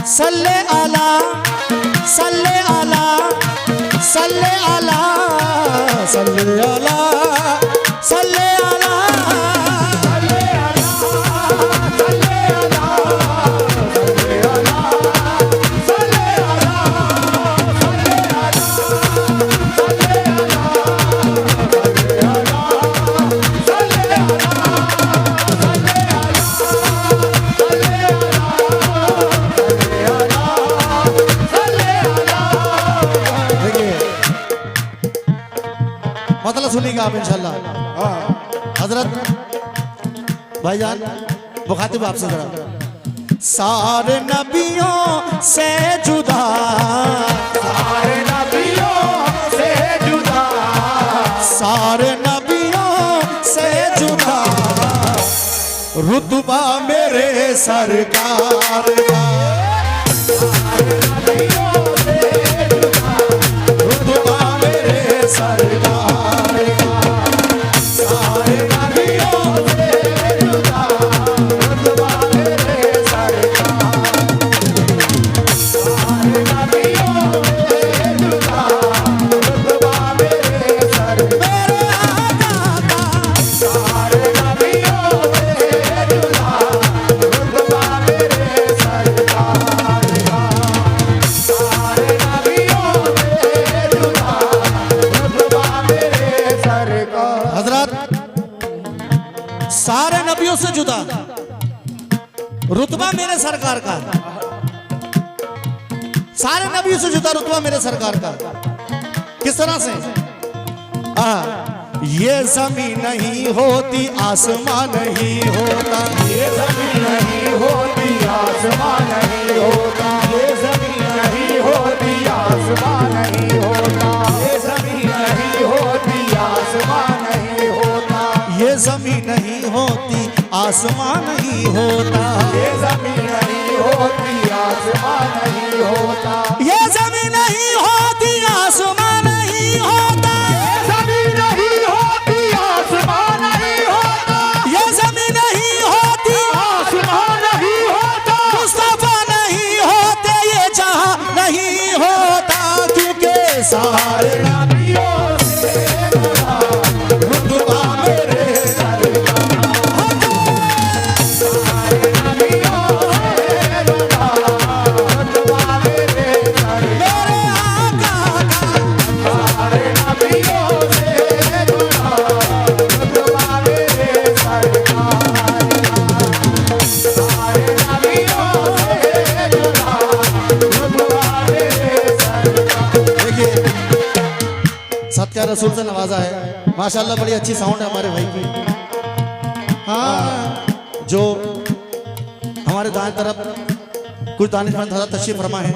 सल्ले आला सल्ले आला सल्ले आला सल्ले आला सल्ले आला मतलब सुनिएगा आप इंशाल्लाह। हजरत भाईजान मुखातिब आपसे जरा। सारे नबियों से जुदा, सारे नबियों से जुदा, सारे नबियों से जुदा, रुतबा मेरे सरकार का। सारे नबियों से जुदा, रुतबा मेरे सरकार का। सारे नबियों से जुदा, रुतबा मेरे सरकार। सारे नबियों से जुदा, रुतबा मेरे सरकार। मेरे आका का सारे नबियों से जुदा, रुतबा मेरे सरकार का। सारे नबियों से जुदा, रुतबा मेरे सरकार। हजरत सारे नबियों से जुदा, रुतबा मेरे सरकार का। सारे नबियों से जुदा, रुतबा मेरे सरकार का। किस तरह से? ये जमीन नहीं होती, आसमां नहीं होता। ये ज़मीन नहीं होती, आसमां नहीं होता। ये ज़मीन नहीं होती, आसमां नहीं होता। ये ज़मीन नहीं होती, आसमां नहीं होता। ये जमीन नहीं होती, आसमां नहीं होता। ये ज़मीन नहीं होती, आसमां नहीं होता। ये जमीन नहीं होती, आसमां नहीं होता। ज़मीन नहीं होती, आसमां नहीं होता। ये जमीन नहीं होती, आसमां नहीं होता। मुस्तफा नहीं होते, ये जहां नहीं होता। क्योंकि सारे नबियों से जुदा, रुतबा मेरे सारे नबियों से जुदा, रुतबा मेरे सरकार। मेरे आका का। सारे नबियों से जुदा, रुतबा मेरे सरकार। सारे नबियों से जुदा, रुतबा मेरे सरकार। देखिए सत्या रसूल से नवाजा है माशाल्लाह। बड़ी अच्छी साउंड है हमारे भाई की। हाँ, जो हमारे दाएं तरफ कुछ दानिशमंद हज़रत तशरीफ फरमा है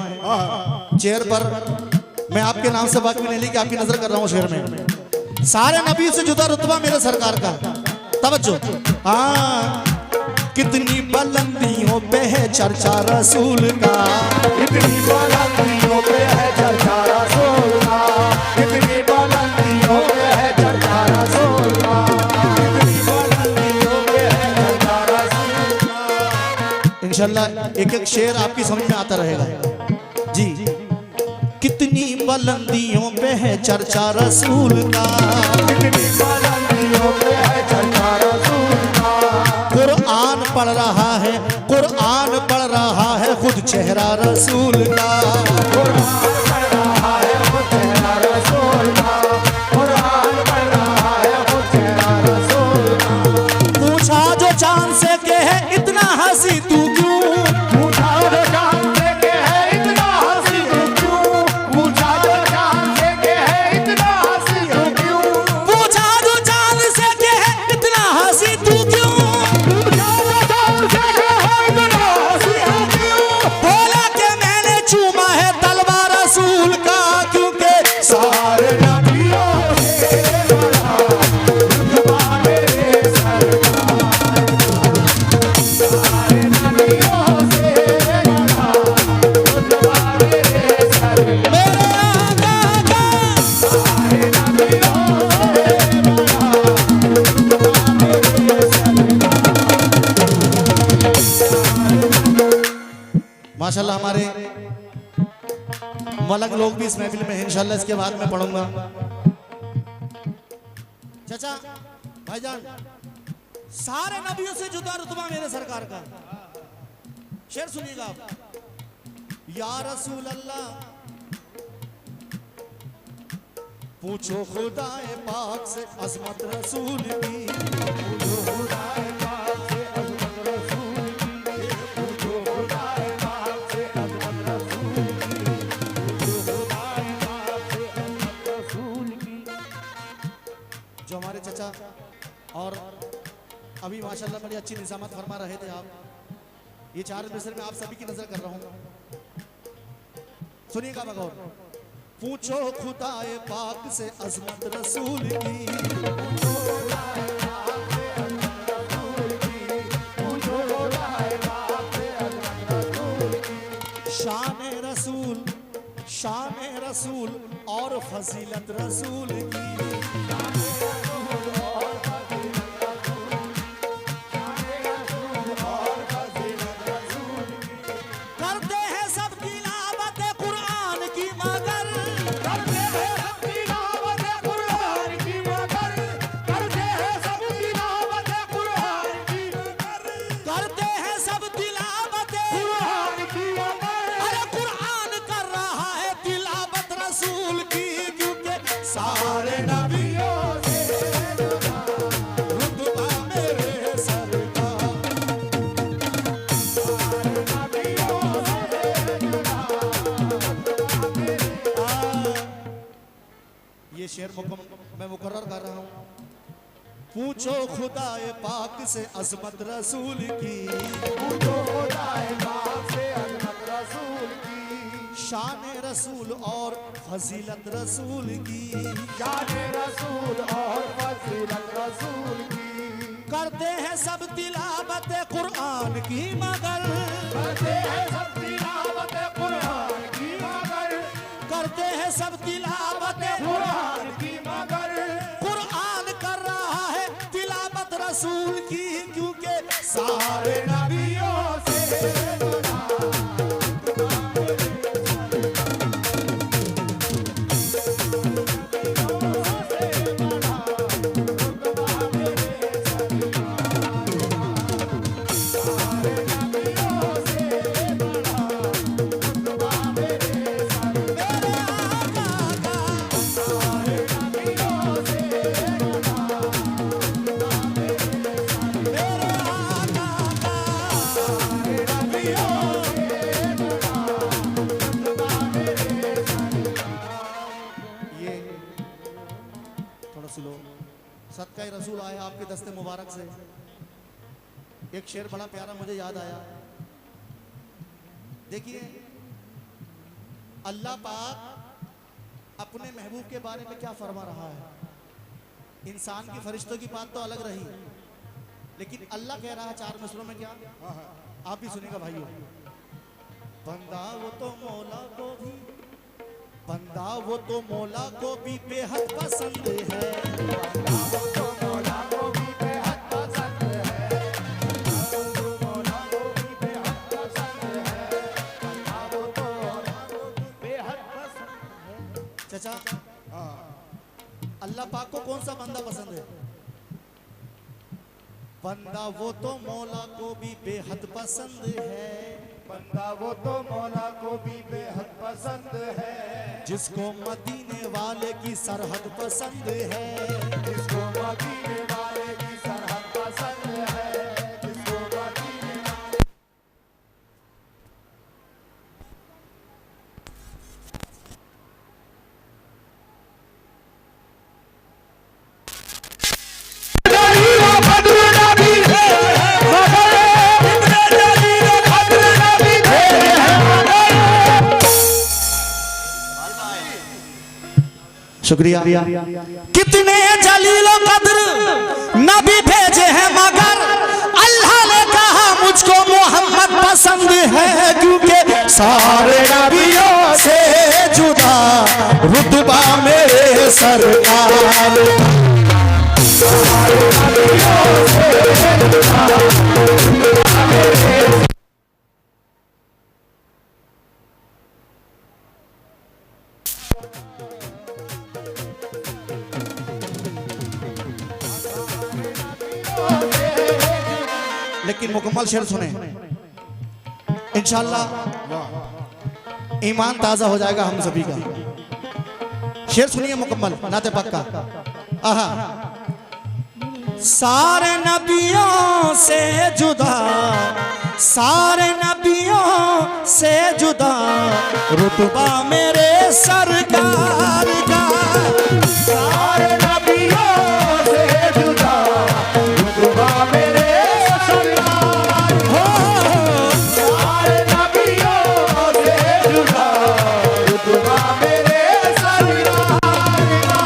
चेयर पर। मैं आपके नाम से बात भी नहीं ली कि आपकी नजर कर रहा हूँ शेर में। सारे नबी से जुदा, रुतबा मेरे सरकार का। तवज्जो। हाँ, कितनी बुलंदियों पे है चर्चा रसूल का। कितनी बुलंदियों पे है चर्चा रसूल का। कितनी बुलंदियों पे है चर्चा रसूल का। कितनी बुलंदियों पे है चर्चा रसूल का। इंशाल्लाह एक एक शेर आपकी समझ में आता रहेगा जी। कितनी बुलंदियों पे है चर्चा रसूल का। कितनी बुलंदियों पे है चर्चा रसूल का। कुरान पढ़ रहा है, कुरान पढ़ रहा है खुद चेहरा रसूल का। कुरान पढ़ रहा है वो चेहरा रसूल का। कुरान पढ़ रहा है वो चेहरा रसूल का। पूछा जो चांद से के है इतना हंसी तू क्यों। पूछा जो चांद से के है इतना हंसी तू क्यों। पूछा जो चांद से के है इतना हंसी तू क्यों। पूछा जो चांद से के है इतना हंसी तू क्यों। पूछा जो चांद से के है इतना हंसी तू क्यों। बोला कि मैंने चूमा है तलवार रसूल माशाल्लाह हमारे मलंग लोग भी इस महफिल में हैं, इंशाल्लाह इसके बाद मैं पढ़ूंगा। चाचा भाईजान, सारे नबियों से जुदा रुतबा मेरे सरकार का। शेर सुनिएगा आप। या रसूल अल्लाह पूछो खुदाए पाक से अजमत रसूल की, पूछो खुदाए पाक से अजमत रसूल की, पूछो खुदाए पाक से अजमत रसूल की, पूछो खुदाए पाक से अजमत रसूल की। जो हमारे चचा और अभी माशाल्लाह बड़ी अच्छी निजामत फरमा रहे थे आप, ये 4 मिसर में आप सभी की नजर कर रहा हूं, सुनिएगा बगौर। पूछो खुदाए पाक से अजमत रसूल की, पूछो खुदाए पाक से अजमत रसूल की, पूछो खुदाए पाक से अजमत रसूल की। शान रसूल और फजीलत रसूल की, सारे नबियों से रुतबा मेरे सरकार, सारे नबियों से ये शेर मैं मुकर्रर कर रहा हूँ। पूछो खुदाए पाक से अजमत रसूल की, पूछो खुदाए पाक से अजमत रसूल की। शान रसूल और फजीलत रसूल की, शान रसूल और फजीलत रसूल की। करते हैं सब तिलावत कुरान की मगर, करते हैं सब तिलावत कुरान की मगर, करते हैं सब तिलावत कुरान की मगर। कुरान कर रहा है तिलावत रसूल की, क्योंकि सारे नबियों से सदका रसूल आया आपके दस्ते मुबारक से। एक शेर बड़ा प्यारा मुझे याद आया। देखिए अल्लाह पाक अपने महबूब के बारे में क्या फरमा रहा है। इंसान की फरिश्तों की बात तो अलग रही, लेकिन अल्लाह कह रहा है 4 मिसरों में क्या, आप भी सुनिएगा भाइयों। बंदा वो तो मौला को भी, बंदा वो तो मौला को भी बेहद पसंद है, बंदा वो तो मौला को भी बेहद पसंद है, बंदा वो तो मौला को भी बेहद पसंद है, बंदा वो तो मौला को भी बेहद पसंद है। चाचा अल्लाह पाक को कौन सा बंदा पसंद है? बंदा वो तो मौला को भी बेहद पसंद है, बंदा वो तो मौला को भी बेहद पसंद है। जिसको मदीने वाले की सरहद पसंद है, जिसको मदीने वाले की सरहद पसंद है, जिसको मदीने वाले। शुक्रिया। कितने जलीलो कद्र नबी भेजे हैं मगर अल्लाह ने कहा मुझको मोहम्मद पसंद है, क्योंकि सारे नबियों से जुदा रुतबा मेरे सरकार, सारे नबियों से जुदा रुतबा मेरे। लेकिन मुकम्मल शेर सुने, इंशाल्लाह ईमान ताजा हो जाएगा हम सभी का। शेर सुनिए मुकम्मल, नाते पक्का। आहा, सारे नबियों से जुदा, सारे नबियों से जुदा, रुतबा मेरे सरकार का। सारे नबियों से जुदा, रुतबा मेरे सरकार हो। सारे नबियों से जुदा, रुतबा मेरे सरकार का।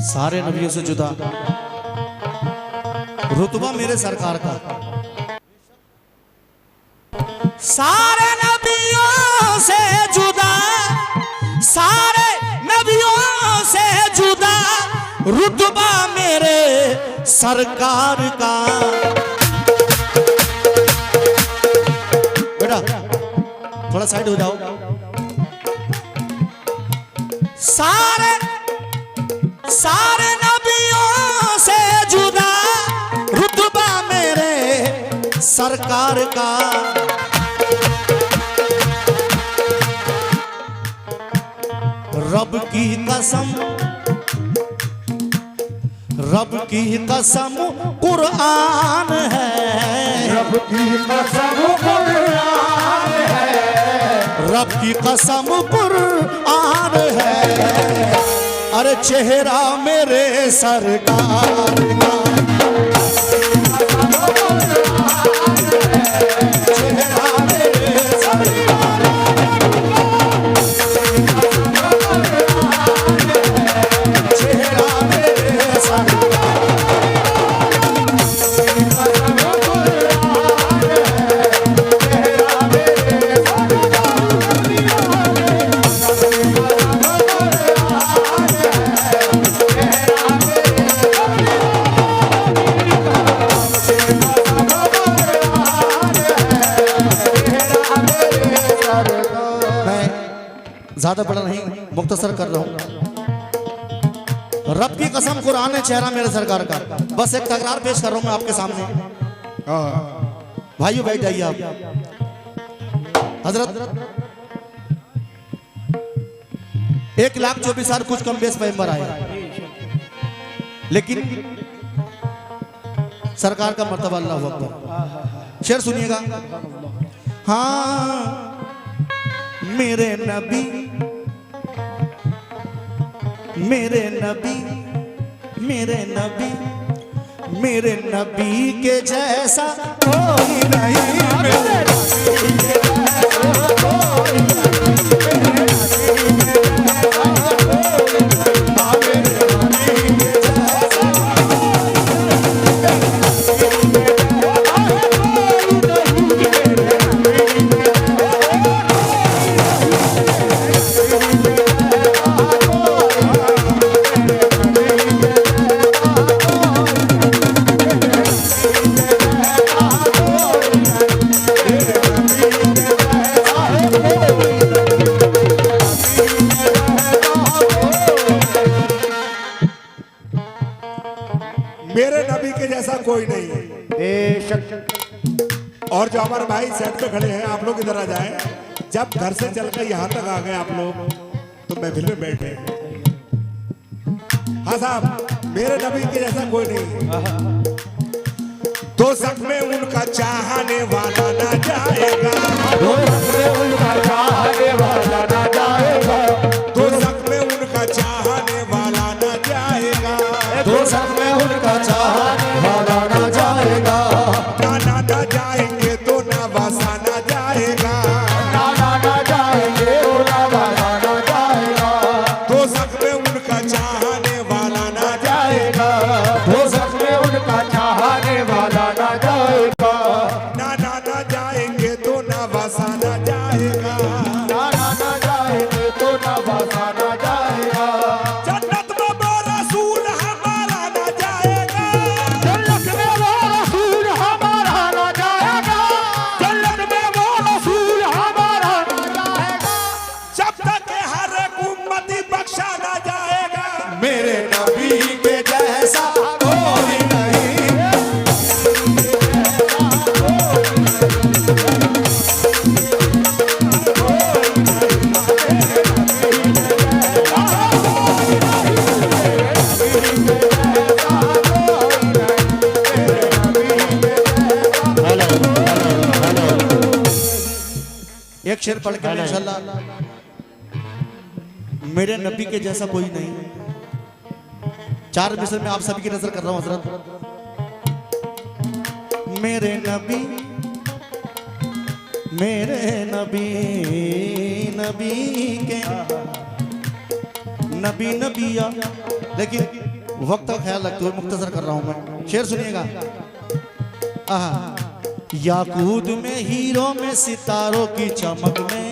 सारे नबियों से जुदा, रुतबा मेरे सरकार का। सारे नबियों से जुदा, सारे नबियों से जुदा, रुतबा मेरे सरकार का। बेटा थोड़ा साइड हो जाओ। सारे सारे नबियों से जुदा, रुतबा मेरे सरकार का। रब की कसम, रब की कसम कुरान है, रब की कसम कुरान है, रब की कसम कुरान है। अरे चेहरा मेरे सरकार का, चेहरा मेरे सरकार का, चेहरा मेरे सरकार का। ज्यादा बड़ा नहीं, मुख्तसर कर रहा हूं। रब की कसम कुरान है, चेहरा मेरे सरकार का। बस एक तकरार पेश कर रहा हूं मैं आपके सामने। भाइयों बैठ जाइए आप। हजरत 1,24,000 कुछ कम बेस पैगंबर आए, लेकिन सरकार का मर्तबा अल्लाह अकबर। शेर सुनिएगा। हाँ मेरे नबी, मेरे नबी, मेरे नबी, मेरे नबी के जैसा कोई नहीं, मेरे नबी के जैसा कोई नहीं, मेरे नबी के जैसा कोई नहीं, मेरे नबी के जैसा मेरे नबी के जैसा कोई नहीं है। और जो हमारे भाई सेट पे खड़े हैं, आप लोग इधर आ जाएं। जब घर से चलकर यहाँ तक आ गए आप लोग, तो महफिल में बैठे। हाँ साहब, मेरे नबी के जैसा कोई नहीं है। दोज़ख में उनका चाहने वाला ना जाएगा, दोज़ख में उनका चाहने वाला ना जाएगा, दोज़ख में उनका चाहने वाला ना जाएगा, दोज़ख में उनका चाहने वाला ना जाएगा, ना जाएंगे तो ना वासा ना जाएगा, ना जाएंगे तो ना वाला ना जाएगा, दोज़ख में उनका चाहने वाला ना जाएगा, दोज़ख में उनका चाहने वाला ना जाएगा, ना जाएंगे तो ना वासा ना एक शेर पढ़ के इंशाल्लाह। मेरे नबी के जैसा कोई नहीं। 4 मिसर में आप सभी की नजर कर रहा हूं हजरत। मेरे नबी नबी के नबी नबिया, लेकिन वक्त का ख्याल रखते हुए मुख्तसर कर रहा हूं मैं। शेर सुनिएगा। याकूत में हीरो में सितारों की चमक में,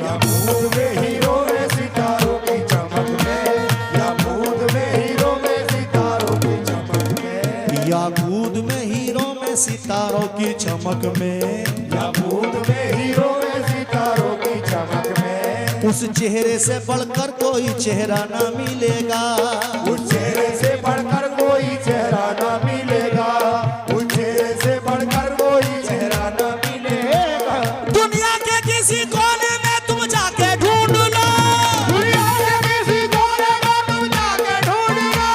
याकूत में हीरो में सितारों की चमक में, याकूत में हीरो में सितारों की चमक में, याकूत में हीरो में सितारों की चमक में, याकूत में हीरो में सितारों की चमक में, उस चेहरे से बढ़कर कोई चेहरा ना मिलेगा, उस चेहरे से बढ़कर कोई चेहरा ना मिलेगा, उस चेहरे से बढ़कर कोई चेहरा ना मिलेगा। दुनिया के किसी कोने में तुम जाके ढूंढ लो, दुनिया के किसी कोने में तुम जाके ढूंढ लो,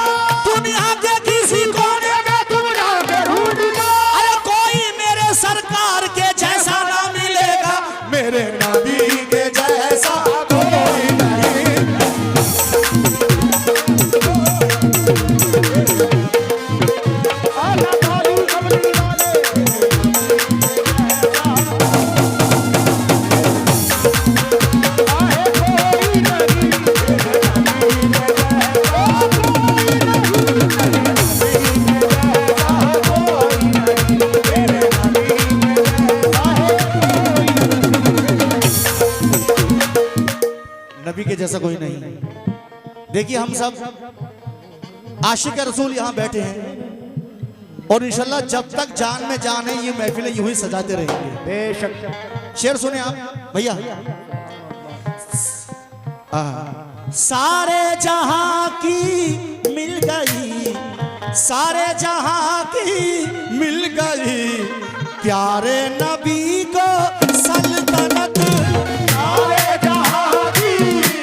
दुनिया के किसी कोने में तुम जाके ढूंढ लो, अरे कोई मेरे सरकार के जैसा ना मिलेगा, मेरे नबी के जैसा कोई नहीं। आला तालू कमली वाले, आहे कोई नहीं, नबी के जैसा कोई नहीं। देखिए हम सब आशिक रसूल यहाँ बैठे हैं और इंशाल्लाह जब तक जान में जान है ये महफिलें यूं ही सजाते रहेंगे। बेशक शेर सुने आप भैया। सारे जहां की मिल गई, सारे जहां की मिल गई, प्यारे नबी को सल्तनत, सारे जहां की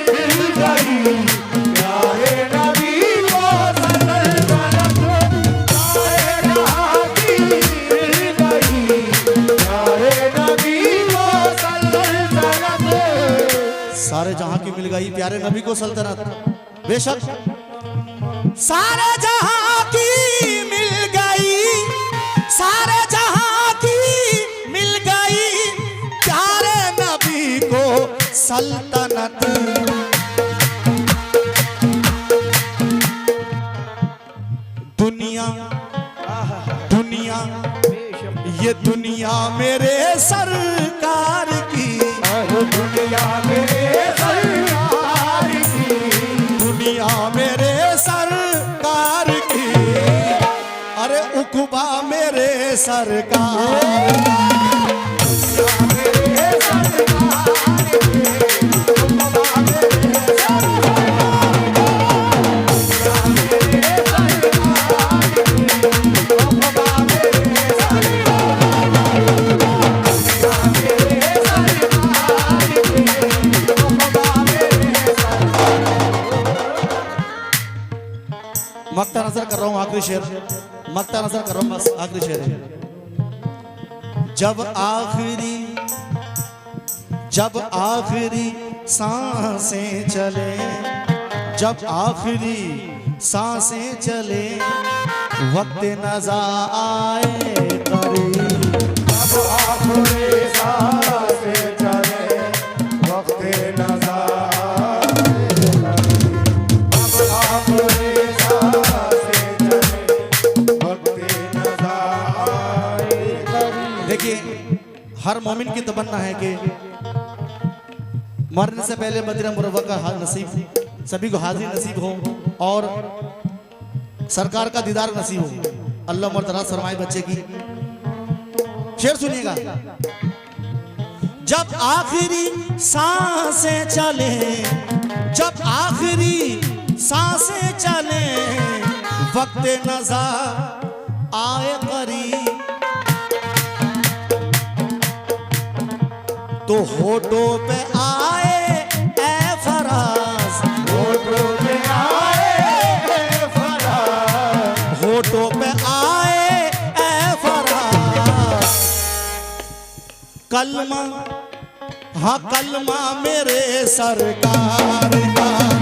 मिल गई, प्यारे नबी को सल्तनत, सारे जहां की मिल गई, प्यारे नबी को सल्तनत, सारे जहां की मिल गई प्यारे नबी को सल्तनत। बेशक सारे जहां की मिल गई, सारे जहां की मिल गई, प्यारे नबी को सल्तनत। दुनिया दुनिया ये दुनिया मेरे सरकार की, दुनिया मेरे सरकार की, दुनिया मेरे सरकार की, अरे उकबा मेरे सरकार, मेरे सरकार की, मक्ता नजर कर रहा हूं आखिरी शेर, मक्ता नजर कर रहा हूं बस आखिरी शेर है। जब आखिरी सांसें चले, जब आखिरी सांसें चले, वक्त नज़ा आए करीब, जब आखिरी सांसें चले, वक्त नज़र आए करीब, जब आखिरी सांसें चले, वक्त नज़र आए करीब। देखिए हर मोमिन की तमन्ना है कि मरने से पहले मदीना मुनव्वरा का हाल नसीब सभी को हाजिर नसीब हो और सरकार का दीदार नसीब हो। अल्लाह मर्दराज फरमाए बच्चे की। शेर सुनिएगा। जब आखिरी सांसें चले, जब आखिरी सांसें चले, वक्त नज़ा आए करीब, तो होठों पे आए ए फराज, होठों पे आए ए फराज, होठों पे आए ए फराज, कलमा हाँ कलमा मेरे सरकार का